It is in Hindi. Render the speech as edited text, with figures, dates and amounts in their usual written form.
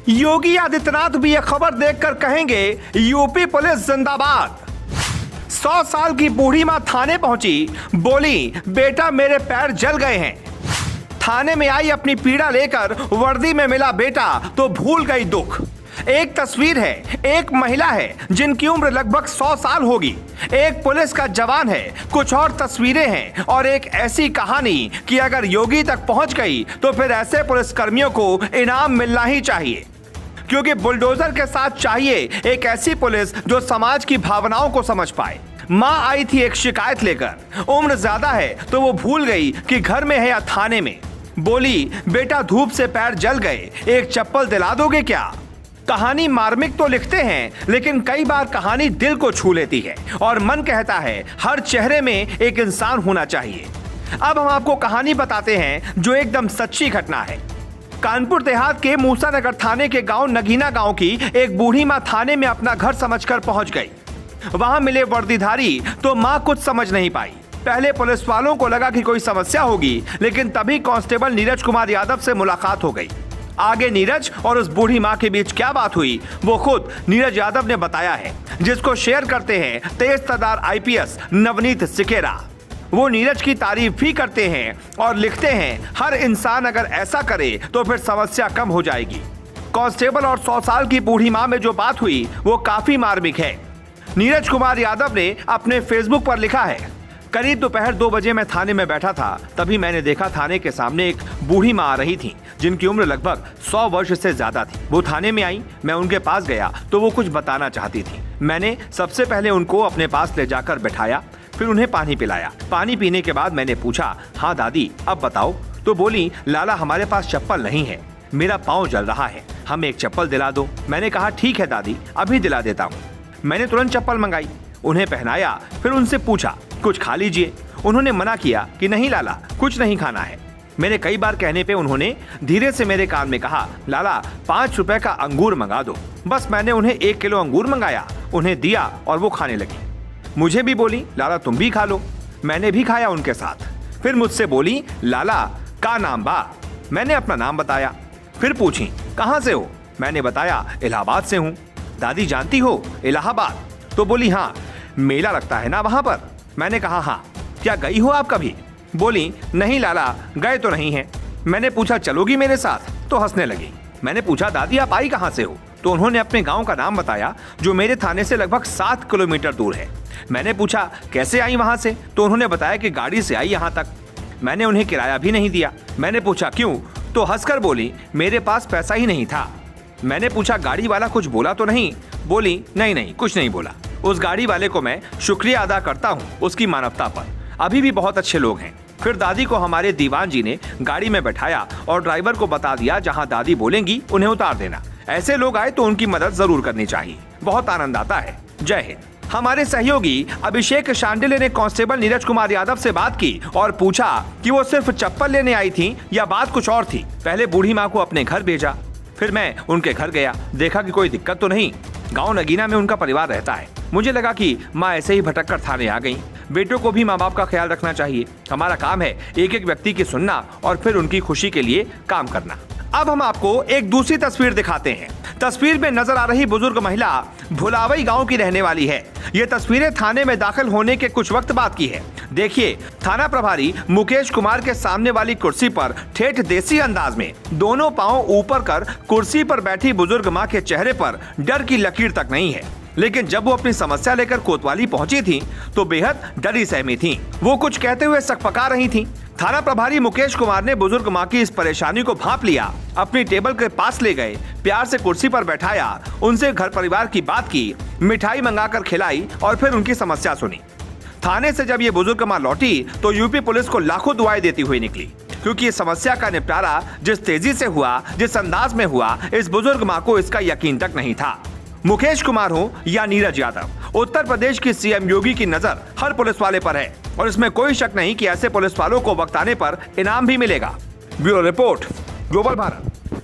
योगी आदित्यनाथ भी यह खबर देखकर कहेंगे यूपी पुलिस जिंदाबाद। 100 साल की बूढ़ी मां थाने पहुंची, बोली बेटा मेरे पैर जल गए हैं। थाने में आई अपनी पीड़ा लेकर, वर्दी में मिला बेटा तो भूल गई दुख। एक तस्वीर है, एक महिला है जिनकी उम्र लगभग 100 साल होगी, एक पुलिस का जवान है, कुछ और तस्वीरें हैं और एक ऐसी कहानी कि अगर योगी तक पहुंच गई तो फिर ऐसे पुलिस कर्मियों को इनाम मिलना ही चाहिए, क्योंकि बुलडोजर के साथ चाहिए एक ऐसी पुलिस जो समाज की भावनाओं को समझ पाए। माँ आई थी एक शिकायत लेकर, उम्र ज्यादा है तो वो भूल गई कि घर में है या थाने में। बोली बेटा धूप से पैर जल गए, एक चप्पल दिला दोगे क्या। कहानी मार्मिक तो लिखते हैं, लेकिन कई बार कहानी दिल को छू लेती है और मन कहता है हर चेहरे में एक इंसान होना चाहिए। अब हम आपको कहानी बताते हैं जो एकदम सच्ची घटना है। कानपुर देहात के मूसानगर थाने के गांव नगीना गांव की एक बूढ़ी मां थाने में अपना घर समझकर पहुंच गई। वहां मिले वर्दीधारी तो मां कुछ समझ नहीं पाई। पहले पुलिस वालों को लगा कि कोई समस्या होगी, लेकिन तभी कांस्टेबल नीरज कुमार यादव से मुलाकात हो गई। आगे नीरज और उस बूढ़ी मां के बीच क्या बात हुई वो खुद नीरज यादव ने बताया है, जिसको शेयर करते हैं तेज तर्रार आईपीएस नवनीत सिकेरा। वो नीरज की तारीफ भी करते हैं और लिखते हैं हर इंसान अगर ऐसा करे तो फिर समस्या कम हो जाएगी। कांस्टेबल और 100 साल की बूढ़ी मां में जो बात हुई वो काफी मार्मिक है। नीरज कुमार यादव ने अपने फेसबुक पर लिखा है, करीब दोपहर 2 बजे मैं थाने में बैठा था, तभी मैंने देखा थाने के सामने एक बूढ़ी मां आ रही थी जिनकी उम्र लगभग 100 वर्ष से ज्यादा थी। वो थाने में आई, मैं उनके पास गया तो वो कुछ बताना चाहती थी। मैंने सबसे पहले उनको अपने पास ले जाकर बैठाया, फिर उन्हें पानी पिलाया। पानी पीने के बाद मैंने पूछा, हाँ दादी अब बताओ। तो बोली लाला हमारे पास चप्पल नहीं है, मेरा पाँव जल रहा है, हमें एक चप्पल दिला दो। मैंने कहा ठीक है दादी अभी दिला देता हूँ। मैंने तुरंत चप्पल मंगाई, उन्हें पहनाया, फिर उनसे पूछा कुछ खा लीजिए। उन्होंने मना किया कि नहीं लाला कुछ नहीं खाना है। मेरे कई बार कहने पे उन्होंने धीरे से मेरे कान में कहा, लाला 5 रुपए का अंगूर मंगा दो। बस मैंने उन्हें 1 किलो अंगूर मंगाया, उन्हें दिया और वो खाने लगी। मुझे भी बोली लाला तुम भी खा लो। मैंने भी खाया उनके साथ। फिर मुझसे बोली लाला का नाम बा। मैंने अपना नाम बताया। फिर पूछी कहाँ से हो। मैंने बताया इलाहाबाद से हूँ। दादी जानती हो इलाहाबाद। तो बोली हाँ मेला लगता है ना वहाँ पर। मैंने कहा हाँ, क्या गई हो आप कभी। बोली नहीं लाला गए तो नहीं है। मैंने पूछा चलोगी मेरे साथ, तो हंसने लगी। मैंने पूछा दादी आप आई कहाँ से हो। तो उन्होंने अपने गांव का नाम बताया जो मेरे थाने से लगभग 7 किलोमीटर दूर है। मैंने पूछा कैसे आई वहां से। तो उन्होंने बताया कि गाड़ी से आई यहाँ तक। मैंने उन्हें किराया भी नहीं दिया। मैंने पूछा क्यों। तो हंसकर बोली मेरे पास पैसा ही नहीं था। मैंने पूछा गाड़ी वाला कुछ बोला तो नहीं। बोली नहीं नहीं कुछ नहीं बोला। उस गाड़ी वाले को मैं शुक्रिया अदा करता हूँ उसकी मानवता पर, अभी भी बहुत अच्छे लोग हैं। फिर दादी को हमारे दीवान जी ने गाड़ी में बैठाया और ड्राइवर को बता दिया जहाँ दादी बोलेंगी उन्हें उतार देना। ऐसे लोग आए तो उनकी मदद जरूर करनी चाहिए। बहुत आनंद आता है। जय हिंद। हमारे सहयोगी अभिषेक शांडिल्य ने कांस्टेबल नीरज कुमार यादव से बात की और पूछा कि वो सिर्फ चप्पल लेने आई थी या बात कुछ और थी। पहले बूढ़ी माँ को अपने घर भेजा, फिर मैं उनके घर गया, देखा कि कोई दिक्कत तो नहीं। गांव नगीना में उनका परिवार रहता है। मुझे लगा कि माँ ऐसे ही भटक कर थाने आ गई। बेटों को भी माँ बाप का ख्याल रखना चाहिए। हमारा काम है एक एक व्यक्ति की सुनना और फिर उनकी खुशी के लिए काम करना। अब हम आपको एक दूसरी तस्वीर दिखाते हैं। तस्वीर में नजर आ रही बुजुर्ग महिला भुलावई गांव की रहने वाली है। ये तस्वीरें थाने में दाखिल होने के कुछ वक्त बाद की है। देखिए थाना प्रभारी मुकेश कुमार के सामने वाली कुर्सी पर ठेठ देसी अंदाज में दोनों पांव ऊपर कर कुर्सी पर बैठी बुजुर्ग मां के चेहरे पर डर की लकीर तक नहीं है। लेकिन जब वो अपनी समस्या लेकर कोतवाली पहुंची थी तो बेहद डरी सहमी थी। वो कुछ कहते हुए सकपका रही थी। थाना प्रभारी मुकेश कुमार ने बुजुर्ग मां की इस परेशानी को भांप लिया, अपनी टेबल के पास ले गए, प्यार से कुर्सी पर बैठाया, उनसे घर परिवार की बात की, मिठाई मंगाकर खिलाई और फिर उनकी समस्या सुनी। थाने से जब ये बुजुर्ग मां लौटी तो यूपी पुलिस को लाखों दुआएं देती हुई निकली, क्योंकि इस समस्या का निपटारा जिस तेजी से हुआ, जिस अंदाज में हुआ, इस बुजुर्ग मां को इसका यकीन तक नहीं था। मुकेश कुमार हो या नीरज यादव, उत्तर प्रदेश की सीएम योगी की नजर हर पुलिस वाले पर है और इसमें कोई शक नहीं कि ऐसे पुलिस वालों को वक्त आने पर इनाम भी मिलेगा। Bureau report, global Bharat.